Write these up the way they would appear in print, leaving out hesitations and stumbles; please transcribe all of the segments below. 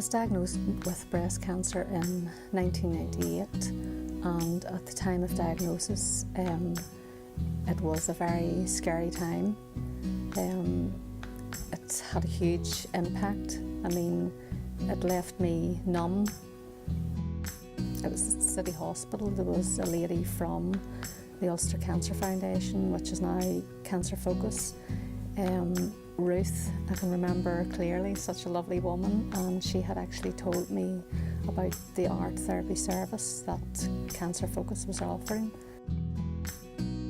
was diagnosed with breast cancer in 1998, and at the time of diagnosis it was a very scary time. It had a huge impact. I mean, it left me numb. It was at City Hospital. There was a lady from the Ulster Cancer Foundation, which is now Cancer Focus. Ruth, I can remember clearly, such a lovely woman, and she had actually told me about the art therapy service that Cancer Focus was offering.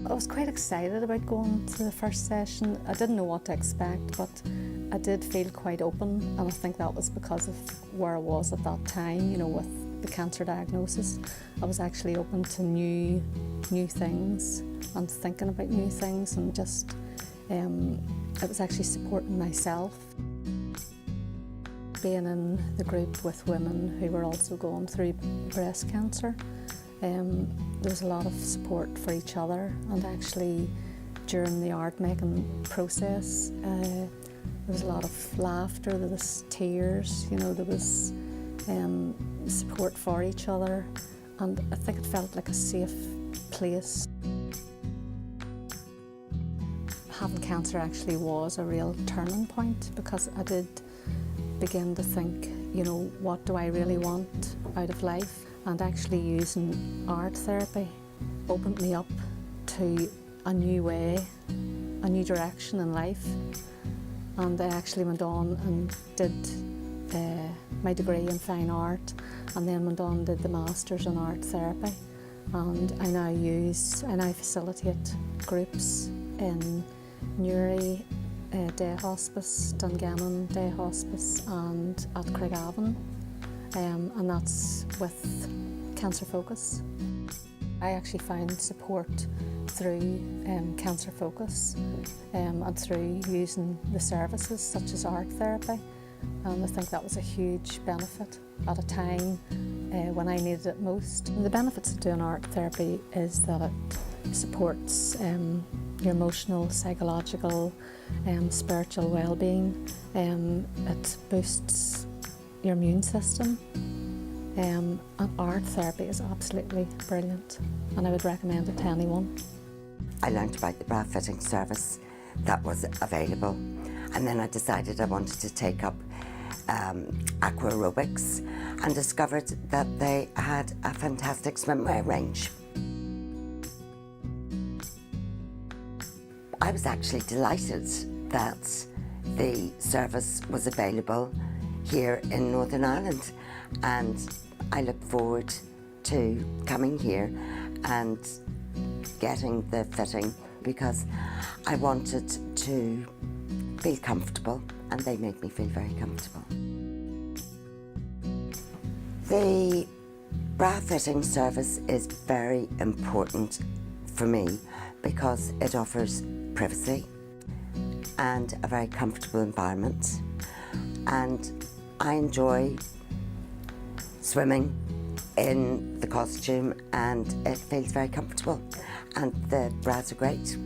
I was quite excited about going to the first session. I didn't know what to expect, but I did feel quite open, and I think that was because of where I was at that time, you know, with the cancer diagnosis. I was actually open to new things and thinking about new things, and just it was actually supporting myself. Being in the group with women who were also going through breast cancer, there was a lot of support for each other, and actually during the art making process there was a lot of laughter, there was tears, you know, there was support for each other, and I think it felt like a safe place. Having cancer actually was a real turning point, because I did begin to think, you know, what do I really want out of life? And actually using art therapy opened me up to a new way, a new direction in life. And I actually went on and did my degree in fine art, and then went on and did the Masters in Art Therapy. And I now facilitate groups in Newry Day Hospice, Dungannon Day Hospice, and at Craigavon, and that's with Cancer Focus. I actually found support through Cancer Focus and through using the services such as art therapy, and I think that was a huge benefit at a time when I needed it most. And the benefits of doing art therapy is that it supports your emotional, psychological, spiritual well-being. It boosts your immune system, and art therapy is absolutely brilliant, and I would recommend it to anyone. I learned about the bra fitting service that was available, and then I decided I wanted to take up aqua aerobics, and discovered that they had a fantastic swimwear range. I was actually delighted that the service was available here in Northern Ireland, and I look forward to coming here and getting the fitting, because I wanted to feel comfortable, and they made me feel very comfortable. The bra fitting service is very important for me because it offers privacy and a very comfortable environment, and I enjoy swimming in the costume, and it feels very comfortable, and the bras are great.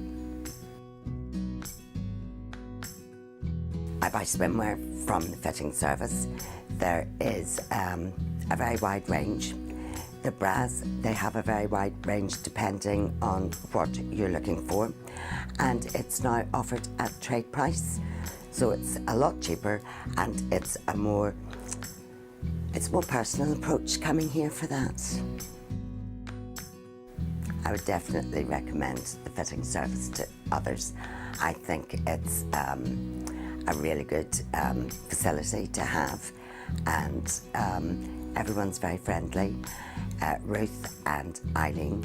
I buy swimwear from the fitting service. There is a very wide range. The bras, they have a very wide range depending on what you're looking for, and it's now offered at trade price, so it's a lot cheaper, and it's a more personal approach coming here for that. I would definitely recommend the fitting service to others. I think it's a really good facility to have, and everyone's very friendly. Ruth and Eileen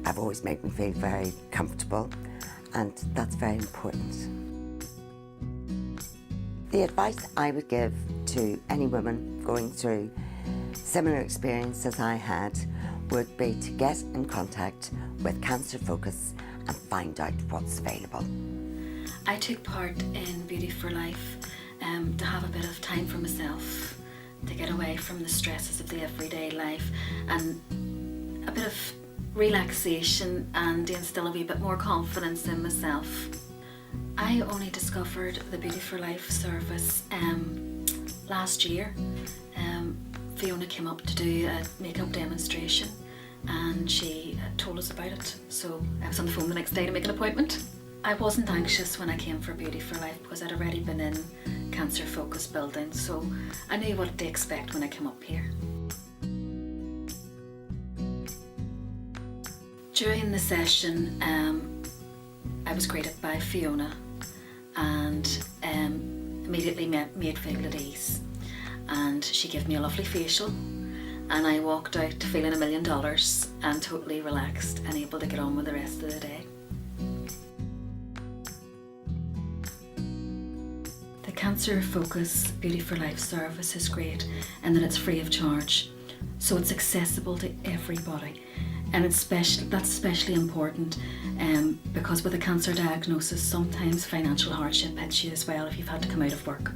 have always made me feel very comfortable, and that's very important. The advice I would give to any woman going through similar experience as I had would be to get in contact with Cancer Focus and find out what's available. I took part in Beauty for Life to have a bit of time for myself, to get away from the stresses of the everyday life, and a bit of relaxation, and to instill a wee bit more confidence in myself. I only discovered the Beauty for Life service last year, Fiona came up to do a makeup demonstration, and she told us about it. So I was on the phone the next day to make an appointment. I wasn't anxious when I came for Beauty for Life because I'd already been in cancer focused buildings, so I knew what to expect when I came up here. During the session, I was greeted by Fiona and immediately made me feel at ease. And she gave me a lovely facial, and I walked out feeling $1 million and totally relaxed and able to get on with the rest of the day. The Cancer Focus Beauty for Life service is great in that it's free of charge, so it's accessible to everybody. And that's especially important because with a cancer diagnosis, sometimes financial hardship hits you as well if you've had to come out of work.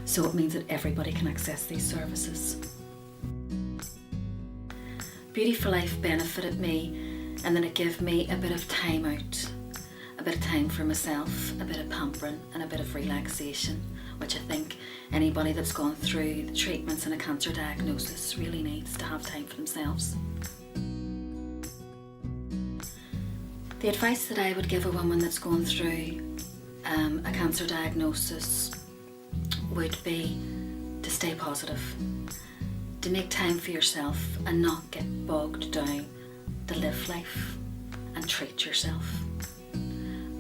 So it means that everybody can access these services. Beauty for Life benefited me, and then it gave me a bit of time out, a bit of time for myself, a bit of pampering and a bit of relaxation, which I think anybody that's gone through the treatments and a cancer diagnosis really needs to have time for themselves. The advice that I would give a woman that's gone through a cancer diagnosis would be to stay positive, to make time for yourself and not get bogged down, to live life and treat yourself.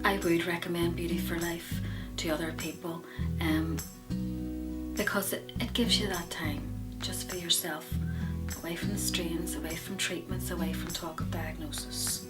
I would recommend Beauty for Life to other people because it gives you that time just for yourself, away from the strains, away from treatments, away from talk of diagnosis.